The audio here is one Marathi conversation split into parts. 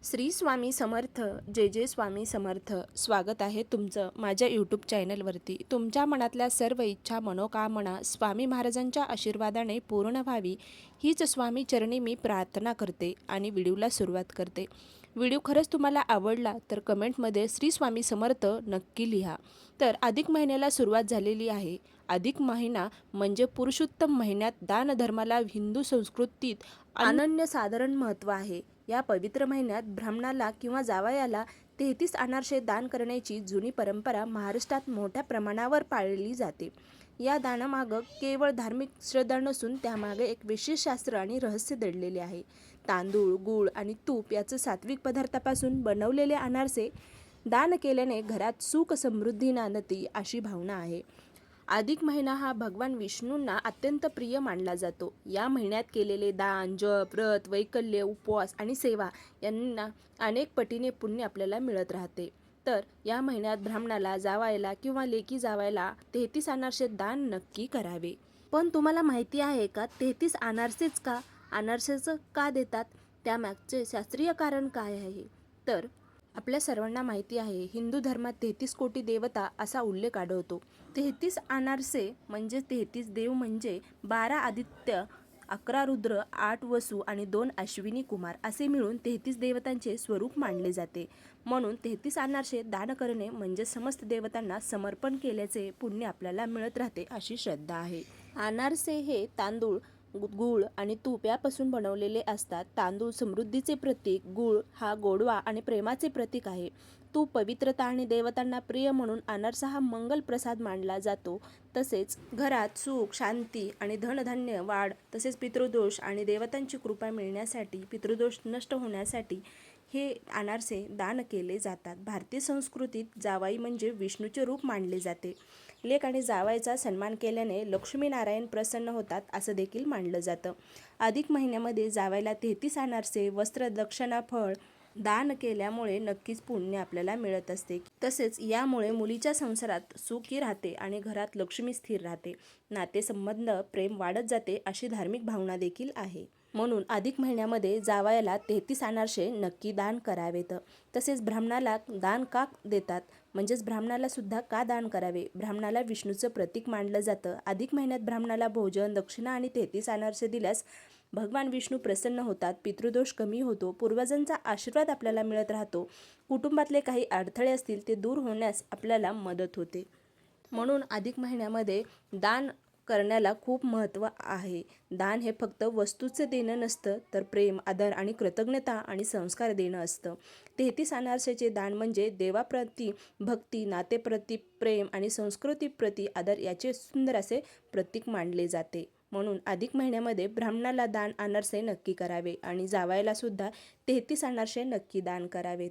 श्री स्वामी समर्थ. जय जय स्वामी समर्थ. स्वागत आहे तुमचं माझ्या यूट्यूब चॅनलवरती. तुमच्या मनातल्या सर्व इच्छा मनोकामना स्वामी महाराजांच्या आशीर्वादाने पूर्ण व्हावी हीच स्वामी चरणी मी प्रार्थना करते आणि व्हिडिओला सुरुवात करते. व्हिडिओ खरंच तुम्हाला आवडला तर कमेंटमध्ये श्री स्वामी समर्थ नक्की लिहा. तर अधिक महिन्याला सुरुवात झालेली आहे. अधिक महिना म्हणजे पुरुषोत्तम महिन्यात दानधर्माला हिंदू संस्कृतीत अनन्यसाधारण महत्त्व आहे. या पवित्र महिन्यात ब्राह्मणाला किंवा जावयाला 33 अनारसे दान करण्याची जुनी परंपरा महाराष्ट्रात मोठ्या प्रमाणावर पाळली जाते. या दानामागं केवळ धार्मिक श्रद्धा नसून त्यामागे एक विशेष शास्त्र आणि रहस्य दडलेले आहे. तांदूळ, गूळ आणि तूप याचं सात्विक पदार्थापासून बनवलेले अनारसे दान केल्याने घरात सुख समृद्धी नांदते अशी भावना आहे. अधिक महिना हा भगवान विष्णूंना अत्यंत प्रिय मानला जातो. या महिन्यात केलेले दान, जप, व्रत, वैकल्य, उपवास आणि सेवा यांना अनेक पटीने पुण्य आपल्याला मिळत राहते. तर या महिन्यात ब्राह्मणाला, जावयाला किंवा लेकी जावयाला 33 अनारसे दान नक्की करावे. पण तुम्हाला माहिती आहे का 33 अनारसेच का? अनारसेचं का देतात? त्यामागचे शास्त्रीय कारण काय आहे? तर आपल्या सर्वांना माहिती आहे, हिंदू धर्मात 33 कोटी देवता असा उल्लेख आढळतो. 33 अनारसे म्हणजे 33 देव म्हणजे 12 आदित्य, 11 रुद्र, 8 वसु आणि 2 अश्विनी कुमार असे मिळून 33 देवतांचे स्वरूप मानले जाते. म्हणून 33 अनारसे दान करणे म्हणजे समस्त देवतांना समर्पण केल्याचे पुण्य आपल्याला मिळत राहते अशी श्रद्धा आहे. अनारसे हे तांदूळ, गूळ आणि तूप यापासून बनवलेले असतात. तांदूळ समृद्धीचे प्रतीक, गूळ हा गोडवा आणि प्रेमाचे प्रतीक आहे. तूप पवित्रता आणि देवतांना प्रिय म्हणून अनारसा हा मंगल प्रसाद मानला जातो. तसेच घरात सुख, शांती आणि धनधान्य वाढ, तसेच पितृदोष आणि देवतांची कृपा मिळण्यासाठी, पितृदोष नष्ट होण्यासाठी हे अनारसे दान केले जातात. भारतीय संस्कृतीत जावाई म्हणजे विष्णूचे रूप मानले जाते. लेक आणि जावयाचा सन्मान केल्याने लक्ष्मीनारायण प्रसन्न होतात असं देखील मानलं जातं. अधिक महिन्यामध्ये जावयाला 33 अनारसे, वस्त्र, दक्षिणा, फळ दान केल्यामुळे नक्कीच पुण्य आपल्याला मिळत असते. तसेच यामुळे मुलीच्या संसारात सुखी राहते आणि घरात लक्ष्मी स्थिर राहते. नातेसंबंध, प्रेम वाढत जाते अशी धार्मिक भावना देखील आहे. म्हणून अधिक महिन्यामध्ये जावयाला 33 अनारसे नक्की दान करावेत. तसेच ब्राह्मणाला दान का देतात? म्हणजेच ब्राह्मणाला सुद्धा का दान करावे? ब्राह्मणाला विष्णूचं प्रतीक मानलं जातं. अधिक महिन्यात ब्राह्मणाला भोजन, दक्षिणा आणि 33 अनारसे दिल्यास भगवान विष्णू प्रसन्न होतात, पितृदोष कमी होतो, पूर्वजांचा आशीर्वाद आपल्याला मिळत राहतो, कुटुंबातले काही अडथळे असतील ते दूर होण्यास आपल्याला मदत होते. म्हणून अधिक महिन्यामध्ये दान करण्याला खूप महत्त्व आहे. दान हे फक्त वस्तूचं देणं नसतं, तर प्रेम, आदर आणि कृतज्ञता आणि संस्कार देणं असतं. 33 अनारसेचे दान म्हणजे देवाप्रती भक्ती, नातेप्रती प्रेम आणि संस्कृतीप्रती आदर याचे सुंदर असे प्रतीक मानले जाते. म्हणून अधिक महिन्यामध्ये ब्राह्मणाला दान अनारसे नक्की करावे आणि जावयाला सुद्धा 33 अनारसे नक्की दान करावेत.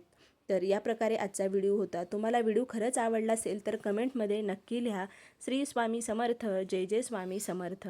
तर या प्रकारे आजचा व्हिडिओ होता. तुम्हाला व्हिडिओ खरंच आवडला असेल तर कमेंटमध्ये नक्की लिहा. श्री स्वामी समर्थ. जय जय स्वामी समर्थ.